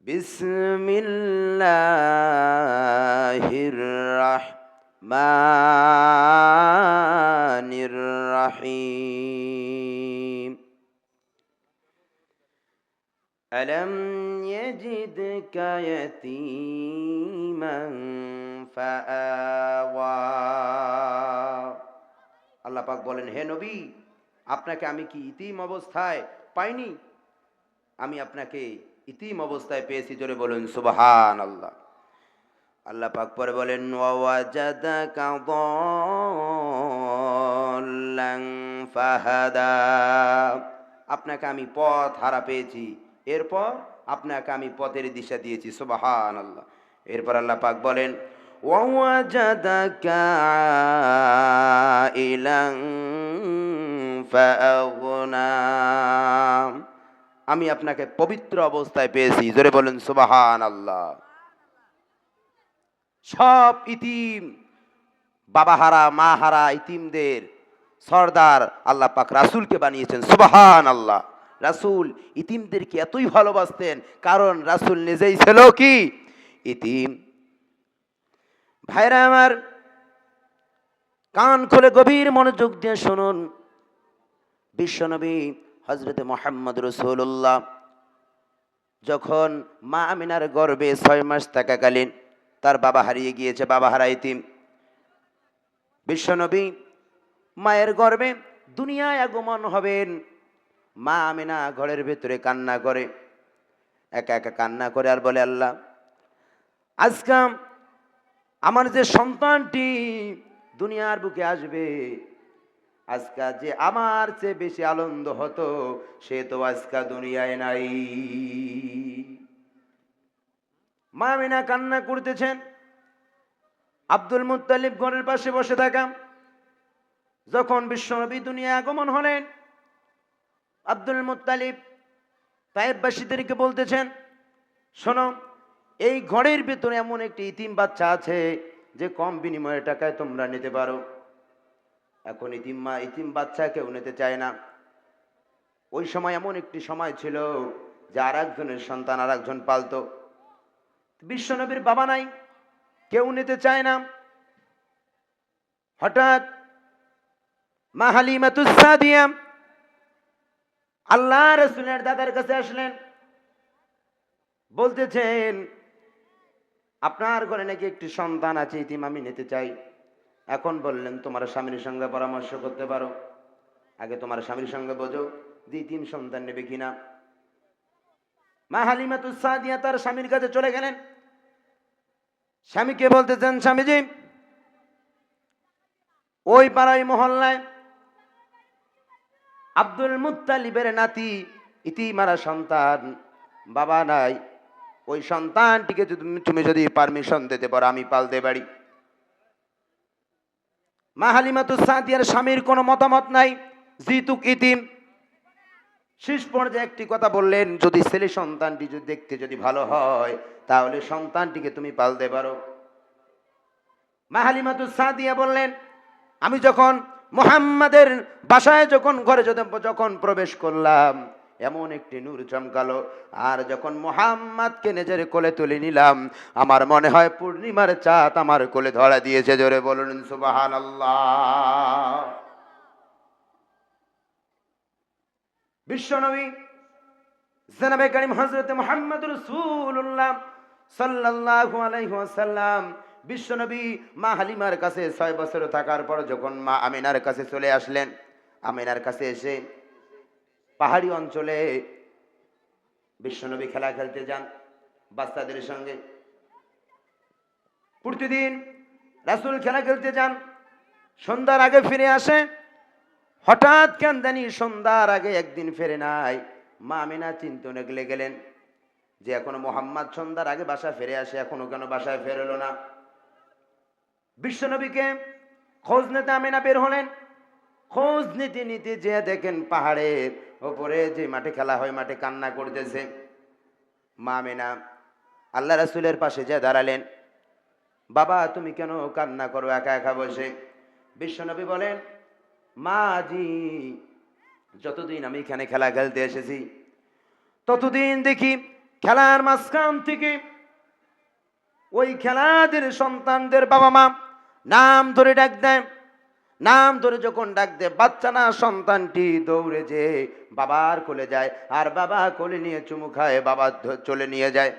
বিসমিল্লাহির রাহমানির রাহিম। আলম ইয়াজিদকা ইয়াতীমান ফাআওয়া। আল্লাহ পাক বলেন, হে নবী, আপনাকে আমি কি ইতিম অবস্থায় পাইনি? আমি আপনাকে ইতিম অবস্থায় পেয়েছি। জোরে বলুন সুবহানাল্লাহ। আল্লাহ পাক পরে বলেন, ওয়াজাদাকা দাল্লান ফাহাদা। আপনাকে আমি পথ হারা পেয়েছি, এরপর আপনাকে আমি পথের দিশা দিয়েছি। সুবহানাল্লাহ। এরপর আল্লাহ পাক বলেন, ওয়াজাদাকা আইলান ফাআগনা। আমি আপনাকে পবিত্র অবস্থায় পেয়েছি। জোরে বলুন সুবহানাল্লাহ। সব ইতিম, বাবাহারা মাহারা ইতিমদের সর্দার আল্লাহ পাক রাসূলকে বানিয়েছেন। সুবহানাল্লাহ। রাসূল ইতিমদেরকে এতই ভালোবাসতেন, কারণ রাসূল নিজেই ছিল কি ইতিম। ভাইরা আমার, কান খুলে গভীর মনোযোগ দিয়ে শুনুন। বিশ্বনবী হযরত মুহাম্মদ রাসূলুল্লাহ যখন মা আমিনার গর্ভে 6 মাস থাকাকালীন তার বাবা হারিয়ে গিয়েছে, বাবা হারা ইতিম। বিশ্বনবী মায়ের গর্ভে দুনিয়ায় আগমন হবেন। মা আমিনা ঘরের ভেতরে কান্না করে, একা একা কান্না করে আর বলে, আল্লাহ, আজকে আমার যে সন্তানটি দুনিয়ার বুকে আসবে, আজকে যে আমার চেয়ে বেশি আনন্দ হতো, সে তো আজকে দুনিয়ায় নাই। মা আমিনা কান্না করতেছেন। আব্দুল মুত্তালিব ঘরের পাশে বসে থাকা। যখন বিশ্বনবী দুনিয়ায় আগমন হলেন, আব্দুল মুত্তালিব তায়েববাসীদেরকে বলতেছেন, শোনো, এই ঘরের ভিতরে এমন একটি ইতিম বাচ্চা আছে যে কম বিনিময়ে টাকায় তোমরা নিতে পারো। এখন ইতিম বাচ্চা কেউ নিতে চায় না। ওই সময় এমন একটি সময় ছিল যে আর একজনের সন্তান আর একজন পালতো। বিশ্বনবীর বাবা নাই, কেউ নিতে চায় না। হঠাৎ মা হালিমাতুস সাদিয়া আল্লাহ রাসূলের দাদার কাছে আসলেন, বলতেছেন, আপনার ঘরে নাকি একটি সন্তান আছে, ইতিম, আমি নিতে চাই। এখন বললেন, তোমার স্বামীর সঙ্গে পরামর্শ করতে পারো, আগে তোমার স্বামীর সঙ্গে বোঝো যে ইতিম সন্তান নেবে কিনা। মা হালিমাতুস সাদিয়া তার স্বামীর কাছে চলে গেলেন। স্বামীকে বলতেছেন, স্বামীজি, ওই পাড়ায় মহল্লায় আব্দুল মুত্তালিবের নাতি, ইতিমারা সন্তান, বাবা নাই। ওই সন্তানটিকে তুমি যদি পারমিশন দিতে পারো, আমি পালতে পারি। মা হালিমাতুস সাদিয়ার স্বামীর কোনো মতামত নাই, জিতুক ইতিম। শেষ পর্যায়ে একটি কথা বললেন, যদি ছেলে সন্তানটি যদি দেখতে যদি ভালো হয়, তাহলে সন্তানটিকে তুমি পালতে পারো। মা হালিমাতুস সাদিয়া বললেন, আমি যখন মুহাম্মাদের বাসায় ঘরে যখন প্রবেশ করলাম, এমন একটি নূর চমকালো, আর যখন মুহাম্মাদকে নিজের কোলে তুলে নিলাম, আমার মনে হয় পূর্ণিমার চাঁদ আমার কোলে ধরা দিয়েছে। জোরে বলুন সুবহানাল্লাহ। বিশ্বনবী জনাবে কারীম হযরত মুহাম্মদ রাসূলুল্লাহ সাল্লাল্লাহু আলাইহি ওয়াসাল্লাম বিশ্বনবী মা হালিমার কাছে 6 বছর থাকার পর যখন মা আমিনার কাছে চলে আসলেন, আমিনার কাছে এসে পাহাড়ি অঞ্চলে বিশ্বনবী খেলা খেলতে যান বাচ্চাদের সঙ্গে। প্রতিদিন রাসূল খেলা খেলতে যান, সন্ধ্যার আগে ফিরে আসে। হঠাৎ কেন জানি সন্ধ্যার আগে একদিন ফেরে নাই। মা আমিনা চিন্তনে গেলেন যে এখনো মুহাম্মদ সন্ধ্যার আগে বাসা ফিরে আসে, এখনো কেন বাসায় ফেরলো না। বিশ্বনবীকে খোঁজ নিতে আমিনা বের হলেন। খোঁজ নিতে নিতে যে দেখেন পাহাড়ের ওপরে যে মাঠে খেলা হয়, মাঠে কান্না করতেছে। মা আমিনা আল্লাহ রাসূলের পাশে যে দাঁড়ালেন, বাবা, তুমি কেন কান্না করো একা একা বসে? বিশ্বনবী বলেন, মা জি, যতদিন আমি এখানে খেলা খেলতে এসেছি, ততদিন দেখি খেলার মাঝখান থেকে ওই খেলাদের সন্তানদের বাবা মা নাম ধরে ডাক দেয়। নাম ধরে যখন ডাক দেয়, বাচ্চা না সন্তানটি দৌড়ে যে বাবার কোলে যায়, আর বাবা কোলে নিয়ে চুমু খায়, বাবা চলে নিয়ে যায়।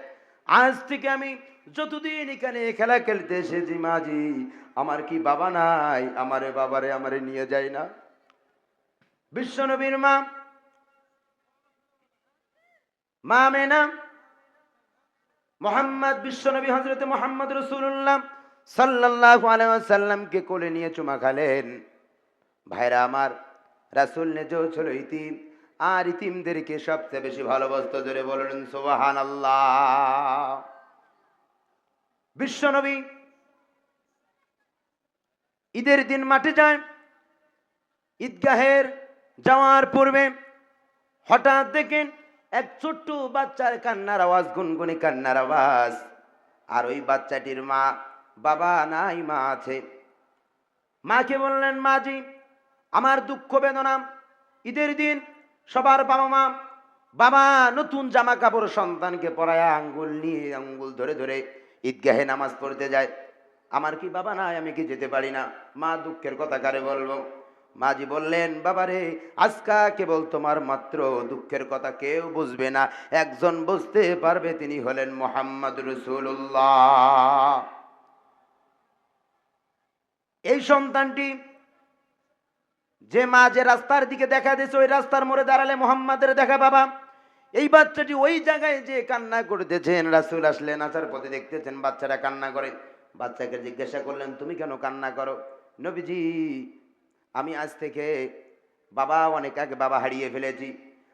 আজ থেকে আমি যতদিন এখানে খেলা খেলতে এসেছি মাঝি, আমার কি বাবা নাই? আমারে নিয়ে যায় না? বিশ্বনবীর মা মেনা মোহাম্মদ, বিশ্বনবী হযরত মুহাম্মদ রাসূলুল্লাহ সাল্লাল্লাহু আলাইহি ওয়াসাল্লামকে কোলে নিয়ে চুমা খালেন। ভাইরা আমার, রাসূল নিজেও ছিল ইতিম, আর ইতিমদেরকে সবচেয়ে বেশি ভালোবাসতো। জোরে বলেন সুবহানাল্লাহ। বিশ্বনবী ঈদের দিন মাঠে যায়। ঈদগাহের যাওয়ার পূর্বে হঠাৎ দেখেন এক ছোট্ট বাচ্চার কান্নার আওয়াজ, গুনগুনি কান্নার আওয়াজ। আর ওই বাচ্চাটির মা, বাবা নাই, মা আছে। মাকে বললেন, মাজি, আমার দুঃখ বেদনা, ঈদের দিন সবার বাবা মা, বাবা নতুন জামা কাপড় সন্তানকে পরায়া আঙ্গুল ধরে ধরে ঈদগাহে নামাজ পড়তে যায়। আমার কি বাবা নাই? আমি কি যেতে পারি না? মা দুঃখের কথা কারে বলবো? মাজি বললেন, বাবারে, আজকা কেবল তোমার মাত্র দুঃখের কথা কেউ বুঝবে না, একজন বুঝতে পারবে, তিনি হলেন মুহাম্মদ রাসূলুল্লাহ। এই সন্তানটি যে মা যে রাস্তার দিকে দেখা দিয়েছে, ওই রাস্তার মোড়ে দাঁড়ালে মুহাম্মাদের দেখা বাবা। এই বাচ্চাটি ওই জায়গায় যে কান্না করতেছেন, রাসূল আসলেন, আসার পথে দেখতেছেন বাচ্চারা কান্না করে। বাচ্চাকে জিজ্ঞাসা করলেন, তুমি কেন কান্না করো? নবীজি, আমি আজ থেকে বাবা, অনেক আগে বাবা হারিয়ে ফেলেছি।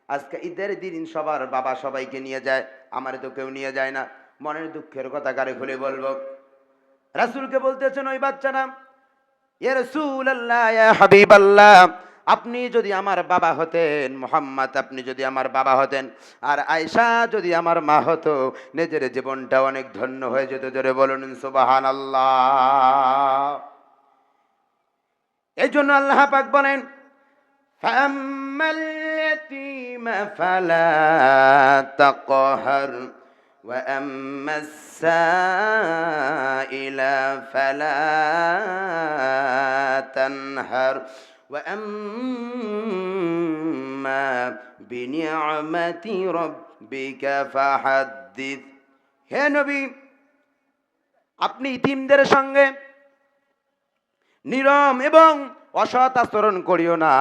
আজকে ঈদের দিন সবার বাবা সবাইকে নিয়ে যায়, আমারে তো কেউ নিয়ে যায় না। মনের দুঃখের কথা কারে খুলে বলবো? রাসূলকে বলতেছেন ওই বাচ্চারা, ইয়া রাসূলুল্লাহ, ইয়া হাবিবাল্লাহ, আপনি যদি আমার বাবা হতেন, মুহাম্মদ আপনি যদি আমার বাবা হতেন, আর আয়েশা যদি আমার মা হতো, নিজের জীবনটা অনেক ধন্য হয়ে যেত। জোরে বলুন সুবহানাল্লাহ। এই জন্য আল্লাহ পাক বলেন, ফাম্মাল ইয়াতীমা ফালা তাকহার ওয়া আম্মাস সাইলা ফালা তানহার ওয়া আম্মা বিনিআমাতি রাব্বিকা ফাহাদ্দিস। হে নবী, আপনি ইতিমদের সঙ্গে নীরম এবং অসৎ আচরণ করিও না।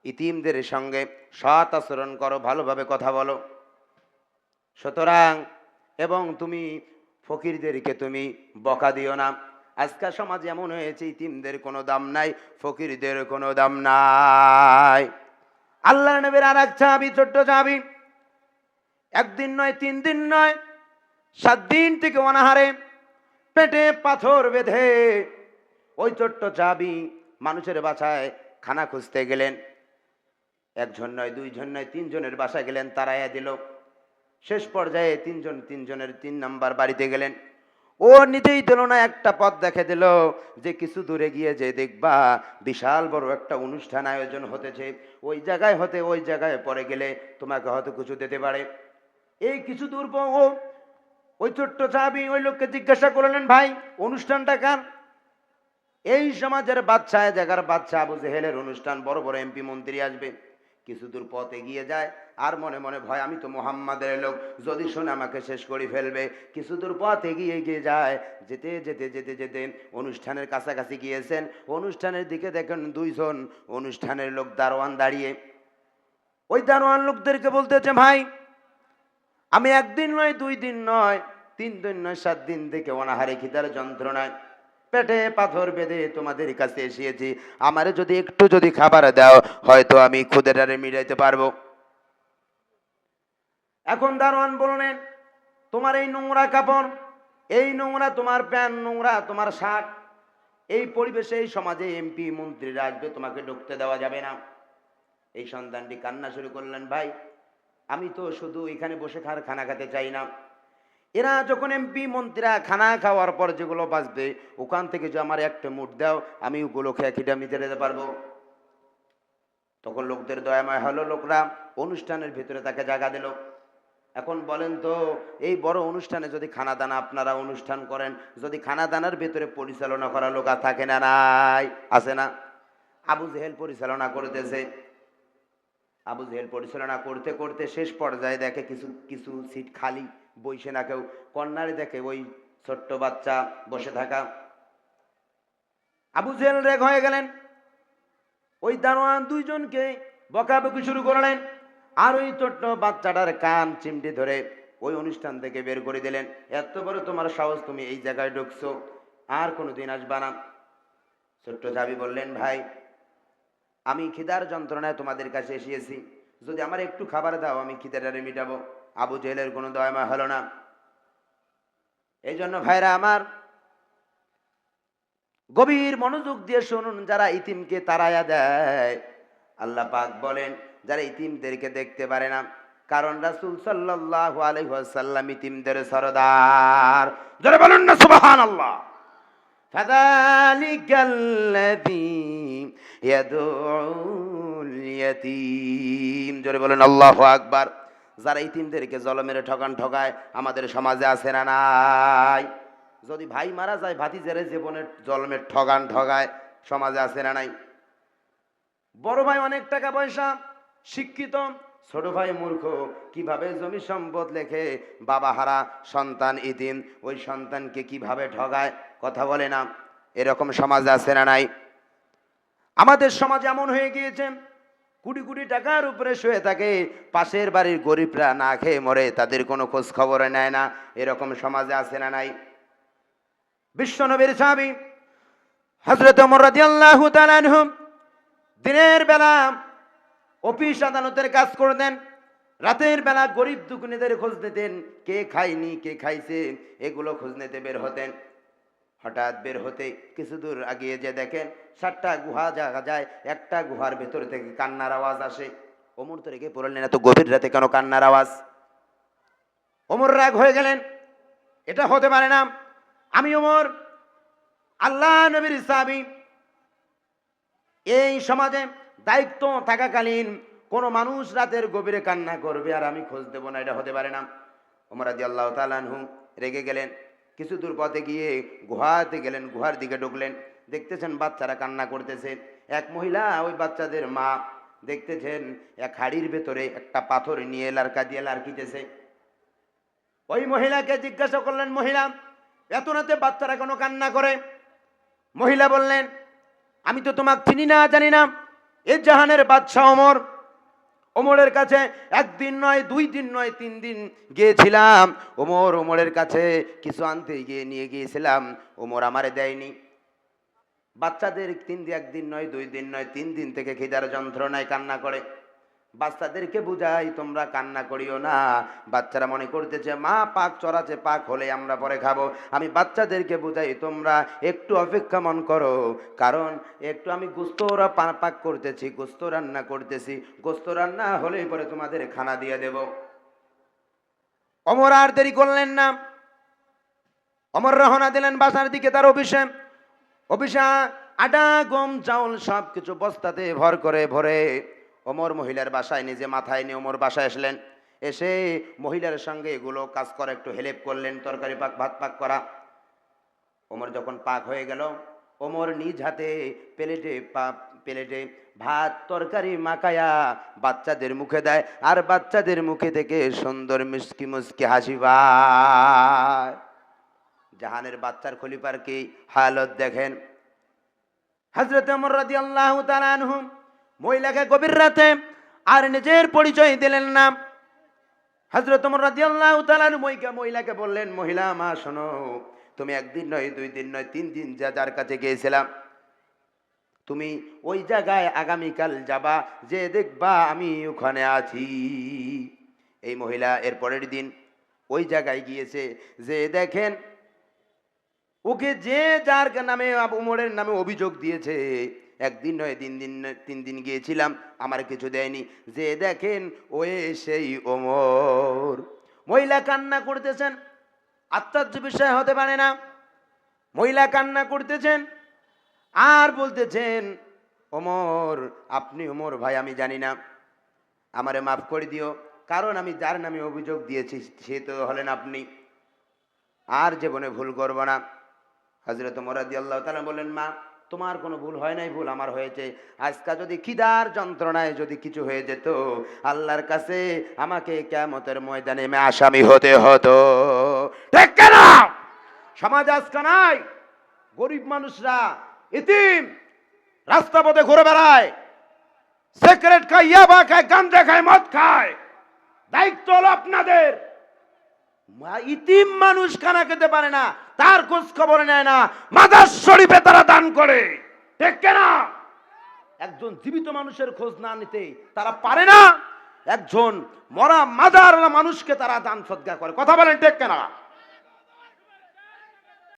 ইতিমদের সঙ্গে সৎ আচরণ করো, ভালোভাবে কথা বলো। সুতরাং এবং তুমি ফকিরদেরকে তুমি বকা দিও না। আজকাল সমাজ এমন হয়েছে, ইতিমদের কোনো দাম নাই, ফকিরদের কোনো দাম নাই। আল্লাহ নবীর আর এক চাবি, ছোট্ট চাবি, একদিন নয়, 3 দিন নয়, 7 দিন থেকে অনাহারে পেটে পাথর বেঁধে ওই ছোট্ট চাবি মানুষের বাসায় খানা খুঁজতে গেলেন। 1 জন নয়, 2 জন নয়, 3 জনের বাসায় গেলেন, তারাইয়া দিল। শেষ পর্যায়ে 3 জনের 3 নাম্বার বাড়িতে গেলেন। ও নিজেই দিল না, একটা পথ দেখে দিল যে কিছু দূরে গিয়ে যে দেখবা বিশাল বড় একটা অনুষ্ঠান আয়োজন হতেছে, ওই জায়গায় পরে গেলে তোমাকে হয়তো কিছু দিতে পারে। এই কিছু দূর ওই ছোট্ট চাবি ওই লোককে জিজ্ঞাসা করলেন, ভাই অনুষ্ঠানটা কার? এই সমাজের বাচ্চা, জায়গার বাচ্চা, আবু জেহেলের অনুষ্ঠান, বড় বড় এমপি মন্ত্রী আসবে। কিছু দূর পথ এগিয়ে যায়, আর মনে মনে ভয়, আমি তো মুহাম্মাদের লোক, যদি শুনে আমাকে শেষ করে ফেলবে। কিছু দূর পথ এগিয়ে যায়, যেতে যেতে যেতে যেতে অনুষ্ঠানের কাছাকাছি গিয়েছেন। অনুষ্ঠানের দিকে দেখেন 2 জন অনুষ্ঠানের লোক দারোয়ান দাঁড়িয়ে। ওই দারোয়ান লোকদেরকে বলতেছে, ভাই আমি 1 দিন নয়, 2 দিন নয়, 3 দিন নয়, 7 দিন থেকে অনাহারে খিদার যন্ত্রণায় পেটে পাথর বেঁধে তোমাদের কাছে এসেছি। আমারে যদি একটু যদি খাবার দাও, হয়তো আমি ক্ষুধাটারে মিটাইতে পারবো। এখন দারোয়ান বললেন, তোমার এই নোংরা কাপড়, এই নোংরা তোমার প্যান্ট, নোংরা তোমার শার্ট, এই পরিবেশে এই সমাজে এমপি মন্ত্রীরা আসবে, তোমাকে ঢুকতে দেওয়া যাবে না। এই সন্তানটি কান্না শুরু করলেন, ভাই আমি তো শুধু এখানে বসে খানা খেতে চাই না। এরা যখন এমপি মন্ত্রীরা খানা খাওয়ার পর যেগুলো বাঁচবে, ওখান থেকে যে আমার একটা মুঠ দাও, আমি ওগুলো খেয়ে খিদা মিটে যেতে পারবো। তখন লোকদের দয়াময় হলো, লোকরা অনুষ্ঠানের ভিতরে তাকে জায়গা দিল। এখন বলেন তো, এই বড় অনুষ্ঠানে যদি খানা দানা আপনারা অনুষ্ঠান করেন, যদি খানা দানার ভেতরে পরিচালনা করা লোক থাকে না নাই? আছে না? আবু জেহেল পরিচালনা করতেছে। আবু জেহেল পরিচালনা করতে করতে শেষ পর্যায়ে দেখে কিছু কিছু সিট খালি, বইসে না কেউ। কর্নারে দেখে ওই ছোট্ট বাচ্চা বসে থাকা। আবু জেহেল রেগ হয়ে গেলেন, ওই দারোয়ান দুইজনকে বকাবকি শুরু করলেন, আর ওই ছোট্ট বাচ্চাটার কান চিমটি ধরে ওই অনুষ্ঠান থেকে বের করে দিলেন। এত বড় তোমার সাহস, তুমি এই জায়গায় ঢুকছো, আর কোনোদিন আসবা না। ছোট্ট সাহাবী বললেন, ভাই আমি খিদার যন্ত্রণায় তোমাদের কাছে এসেছি, যদি আমার একটু খাবার দাও আমি খিদাটারে মিটাবো। আবু জেহেলের কোনো দয়াময় হলো না। এই জন্য ভাইরা আমার, গভীর মনোযোগ দিয়ে শুনুন, যারা ইতিমকে তাড়ায়া দেয়, আল্লাহ পাক বলেন যারা ইতিমদেরকে দেখতে পারে না, কারণ রাসূল সাল্লাল্লাহু আলাইহি ওয়াসাল্লাম ইতিমদের সরদার। যারা বলেন না সুবহানাল্লাহ। ফাযালিকাল্লাযী ইয়াদউল ইয়াতীম, জোরে বলেন আল্লাহু আকবার। যারা ইতিমদেরকে জলমের ঠকান ঠকায়, আমাদের সমাজে আছে না নাই? যদি ভাই মারা যায়, ভাতিজারে জীবনের জলমের ঠগান ঠগায়, সমাজে আছে না নাই? বড় ভাই অনেক টাকা পয়সা, শিক্ষিত, ছোট ভাই মূর্খ, কিভাবে জমি সম্পদ লেখে, বাবা হারা সন্তান ইতিম, ওই সন্তানকে কিভাবে ঠগায়, কথা বলে না? এরকম সমাজ আছে না নাই? আমাদের সমাজ এমন হয়ে গিয়েছে, কোটি কোটি টাকার উপরে শুয়ে থাকে, পাশের বাড়ির গরিবরা না খেয়ে মরে, তাদের কোনো খোঁজ খবর নেয় না। এরকম সমাজে আছে না নাই? বিশ্বনবীর সাহাবী হযরত ওমর রাদিয়াল্লাহু তাআলা আনহু দিনের বেলা অফিস আদালতের কাজ করতেন, রাতের বেলা গরিব দুঃখীদের খোঁজ নিতেন, কে খায়নি কে খাইছে এগুলো খোঁজ নিতে বের হতেন। হঠাৎ বের হতে কিছু দূর আগিয়ে যে দেখেন 7টা গুহা জায়গা যায়, একটা গুহার ভেতর থেকে কান্নার আওয়াজ আসে। ওমর তো রেগে পড়লেন, এত গভীর রাতে কেন কান্নার আওয়াজ? ওমর রাগ হয়ে গেলেন, এটা হতে পারে না। আমি ওমর আল্লাহ নবীর সাহাবী, এই সমাজে দায়িত্ব থাকাকালীন কোন মানুষ রাতের গভীরে কান্না করবে আর আমি খোঁজ দেব না, এটা হতে পারে না। ওমর রাদিয়াল্লাহু তাআলা আনহু রেগে গেলেন। কিছু দূর পথে গিয়ে গুহাতে গেলেন, গুহার দিকে ঢুকলেন, দেখতেছেন বাচ্চারা কান্না করতেছে। এক মহিলা, ওই বাচ্চাদের মা, দেখতেছেন এক হাড়ির ভেতরে একটা পাথর নিয়ে লারকা দিয়ে লারকিতেছে। ওই মহিলাকে জিজ্ঞাসা করলেন, মহিলা এত রাতে বাচ্চারা কেন কান্না করে? মহিলা বললেন, আমি তো তোমাকে চিনি না, জানি না, এ জাহানের বাদশাহ ওমর। ওমরের কাছে একদিন নয়, 2 দিন নয়, 3 দিন গিয়েছিলাম। ওমরের কাছে কিছু আনতে গিয়ে নিয়ে গিয়েছিলাম, ওমর আমারে দেয়নি। বাচ্চাদের একদিন নয়, 2 দিন নয়, 3 দিন থেকে খিদার যন্ত্রণায় কান্না করে। বাচ্চাদেরকে বুঝাই, তোমরা কান্না করিও না। বাচ্চারা মনে করতেছে মা পাক চড়াচ্ছে, পাক হলে আমরা পরে খাবো। আমি বাচ্চাদেরকে বুঝাই, তোমরা একটু অপেক্ষা মন করো, কারণ একটু আমি গোস্ত পাক করতেছি, গোস্ত রান্না করতেছি, গোস্ত রান্না হলেই পরে তোমাদের খানা দিয়ে দেব। ওমর আর দেরি করলেন না, ওমর রওনা দিলেন বাসার দিকে। তার অফিসে আটা গম চাউল সব কিছু বস্তাতে ভর করে ভরে ওমর মহিলার বাসায় নিজে মাথায় নিয়ে ওমর বাসায় আসলেন। এসে মহিলার সঙ্গে এগুলো কাজ করা একটু হেল্প করলেন, তরকারি পাক, ভাত পাক করা। ওমর যখন পাক হয়ে গেল, ওমর নিজ হাতে প্লেটে ভাত তরকারি মাখায়া বাচ্চাদের মুখে দেয়, আর বাচ্চাদের মুখে থেকে সুন্দর মিষ্টি মুচকি হাসি পায়। জাহানের বাচ্চার খলিফার কি হালত দেখেন। হযরত ওমর রাদিয়াল্লাহু তাআলা আনহু মহিলাকে গভীর রাতে আর নিজের পরিচয় দিলেন না। হযরত ওমর রাদিয়াল্লাহু তাআলা মহিলাকে বললেন, মহিলা মা শোনো, তুমি একদিন নয়, 2 দিন নয়, 3 দিন যার কাছে গিয়েছিলাম, তুমি ওই জায়গায় আগামীকাল যাবা, যে দেখবা আমি ওখানে আছি। এই মহিলা এর পরের দিন ওই জায়গায় গিয়েছে, যে দেখেন ওকে যে যার নামে ওমরের নামে অভিযোগ দিয়েছে, একদিন নয়, 3 দিন নয়, 3 দিন গিয়েছিলাম, আমার কিছু দেয়নি, যে দেখেন ওই সেই ওমর। মহিলা কান্না করতেছেন, আশ্চর্য বিষয় হতে পারে না। মহিলা কান্না করতেছেন আর বলতেছেন, ওমর আপনি ওমর ভাই, আমি জানি না, আমারে মাফ করে দিও, কারণ আমি যার নামে অভিযোগ দিয়েছি সে তো হলেন আপনি। আর জীবনে ভুল করব না। হযরত ওমর রাদিয়াল্লাহু তাআলা বলেন, মা তোমার কোনো ভুল হয় নাই, ভুল আমার হয়েছে। আজকে যদি খিদার যন্ত্রণায় যদি কিছু হয়ে যেত, আল্লাহর কাছে আমাকে কিয়ামতের ময়দানে আসামি হতে হতো। ঠিক কিনা? সমাজ আজকে নাই, গরিব মানুষরা ইতিম রাস্তা পথে ঘুরে বেড়ায়, সিগারেট খায়, ইয়াবা খায়, গাঁজা খায়, মদ খায়। দায়িত্ব হলো আপনাদের। ইতিম মানুষ খানা খেতে পারে না, তার খোঁজ খবর নেয় না, মাজার শরীফে তারা দান করে। ঠিক কিনা? একজন জীবিত মানুষের খোঁজ না নিতে তারা পারে না, একজন মরা মাজার মানুষকে তারা দান সদকা করে। কথা বলেন ঠিক কিনা?